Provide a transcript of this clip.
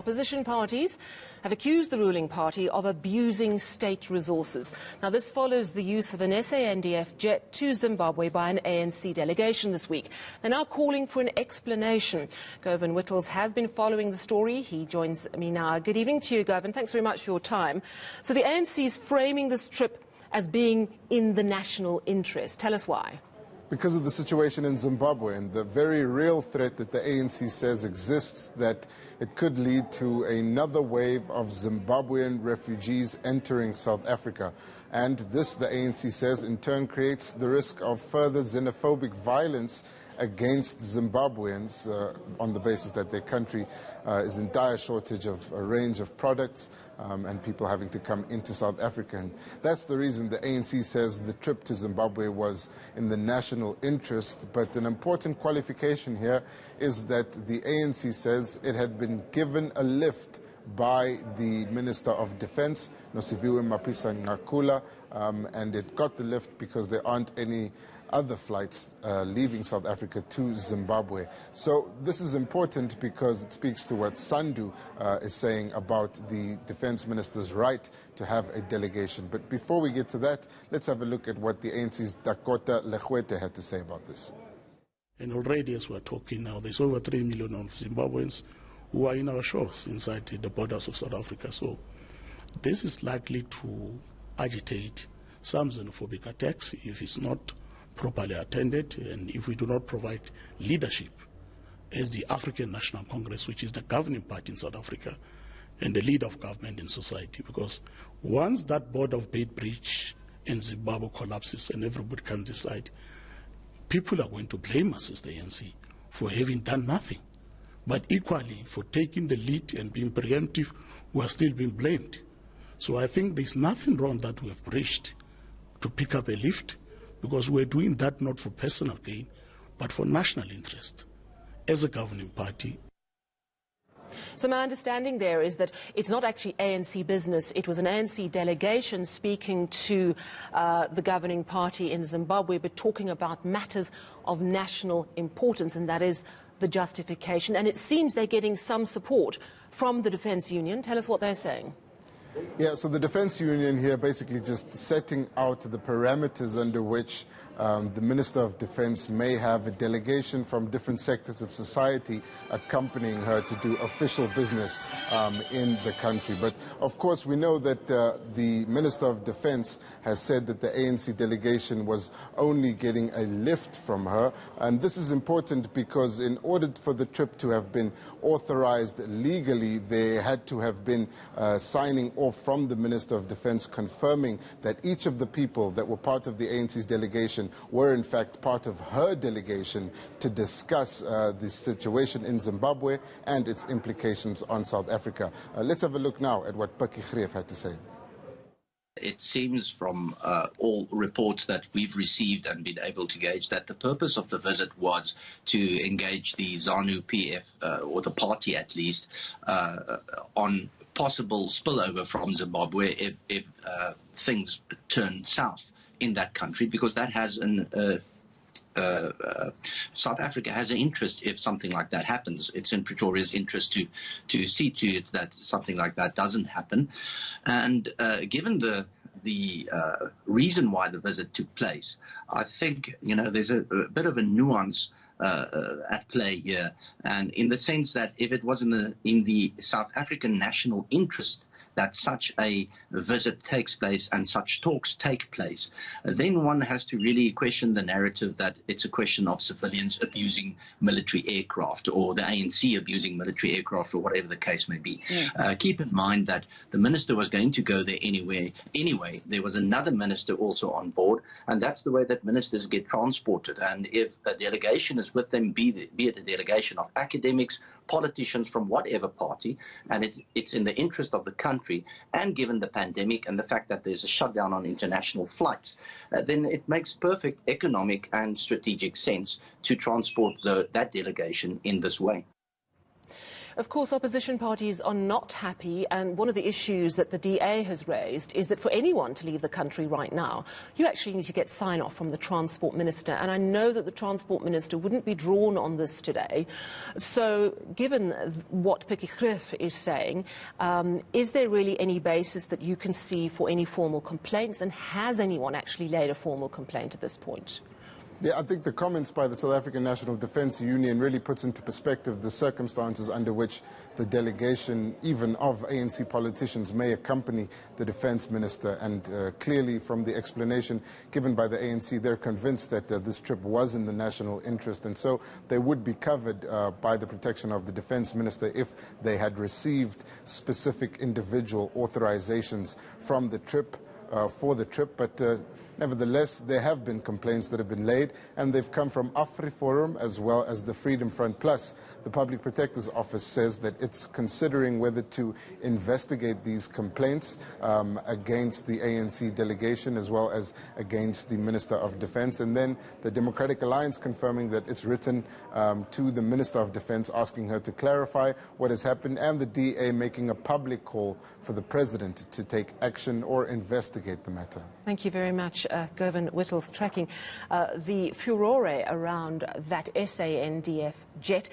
Opposition parties have accused the ruling party of abusing state resources. Now, this follows the use of an SANDF jet to Zimbabwe by an ANC delegation this week. They're now calling for an explanation. Govan Whittles has been following the story. He joins me now. Good evening to you, Govan. Thanks very much for your time. So the ANC is framing this trip as being in the national interest. Tell us why. Because of the situation in Zimbabwe and the very real threat that the ANC says exists, that it could lead to another wave of Zimbabwean refugees entering South Africa. And this, the ANC says, in turn creates the risk of further xenophobic violence against Zimbabweans on the basis that their country is in dire shortage of a range of products and people having to come into South Africa. And that's the reason the ANC says the trip to Zimbabwe was in the national interest. But an important qualification here is that the ANC says it had been given a lift by the Minister of Defense, Nosiviwe Mapisa-Nqakula, and it got the lift because there aren't any other flights leaving South Africa to Zimbabwe. So this is important because it speaks to what Sandu is saying about the Defense Minister's right to have a delegation. But before we get to that, let's have a look at what the ANC's Dakota Legwete had to say about this. And already, as we're talking now, there's over 3 million of Zimbabweans who are in our shores inside the borders of South Africa. So this is likely to agitate some xenophobic attacks if it's not properly attended and if we do not provide leadership as the African National Congress, which is the governing party in South Africa and the leader of government in society. Because once that border of Beitbridge in Zimbabwe collapses and everybody can decide, people are going to blame us as the ANC for having done nothing. But equally, for taking the lead and being preemptive, we are still being blamed. So I think there's nothing wrong that we have breached to pick up a lift, because we're doing that not for personal gain, but for national interest as a governing party. So my understanding there is that it's not actually ANC business. It was an ANC delegation speaking to the governing party in Zimbabwe, but talking about matters of national importance, and that is the justification. And it seems they're getting some support from the Defence Union. Tell us what they're saying. Yeah, so the Defence Union here basically just setting out the parameters under which the Minister of Defence may have a delegation from different sectors of society accompanying her to do official business in the country. But of course we know that the Minister of Defence has said that the ANC delegation was only getting a lift from her, and this is important because in order for the trip to have been authorized legally, there had to have been signing off from the Minister of Defence confirming that each of the people that were part of the ANC's delegation were in fact part of her delegation to discuss the situation in Zimbabwe and its implications on South Africa. Let's have a look now at what Paki Greef had to say. It seems from all reports that we've received and been able to gauge that the purpose of the visit was to engage the ZANU-PF, or the party at least, on possible spillover from Zimbabwe if things turn south in that country, because that has South Africa has an interest if something like that happens. It's in Pretoria's interest to see to it that something like that doesn't happen. And given the reason why the visit took place, I think there's a bit of a nuance at play here, and in the sense that if it was in the South African national interest that such a visit takes place and such talks take place, then one has to really question the narrative that it's a question of civilians abusing military aircraft or the ANC abusing military aircraft or whatever the case may be. Yeah. Keep in mind that the minister was going to go there anyway. There was another minister also on board, and that's the way that ministers get transported. And if a delegation is with them, be it a delegation of academics, politicians from whatever party, and it's in the interest of the country, and given the pandemic and the fact that there's a shutdown on international flights, then it makes perfect economic and strategic sense to transport that delegation in this way. Of course, opposition parties are not happy, and one of the issues that the DA has raised is that for anyone to leave the country right now, you actually need to get sign-off from the Transport Minister, and I know that the Transport Minister wouldn't be drawn on this today. So, given what Pikkie is saying, is there really any basis that you can see for any formal complaints, and has anyone actually laid a formal complaint at this point? Yeah, I think the comments by the South African National Defence Union really puts into perspective the circumstances under which the delegation, even of ANC politicians, may accompany the Defence Minister. And clearly from the explanation given by the ANC, they're convinced that this trip was in the national interest. And so they would be covered by the protection of the Defence Minister if they had received specific individual authorizations from the trip, for the trip. But nevertheless, there have been complaints that have been laid, and they've come from AfriForum as well as the Freedom Front. Plus, the Public Protector's Office says that it's considering whether to investigate these complaints against the ANC delegation as well as against the Minister of Defence. And then the Democratic Alliance confirming that it's written to the Minister of Defence asking her to clarify what has happened, and the DA making a public call for the President to take action or investigate the matter. Thank you very much, Gervin Whittles, tracking the furore around that SANDF jet.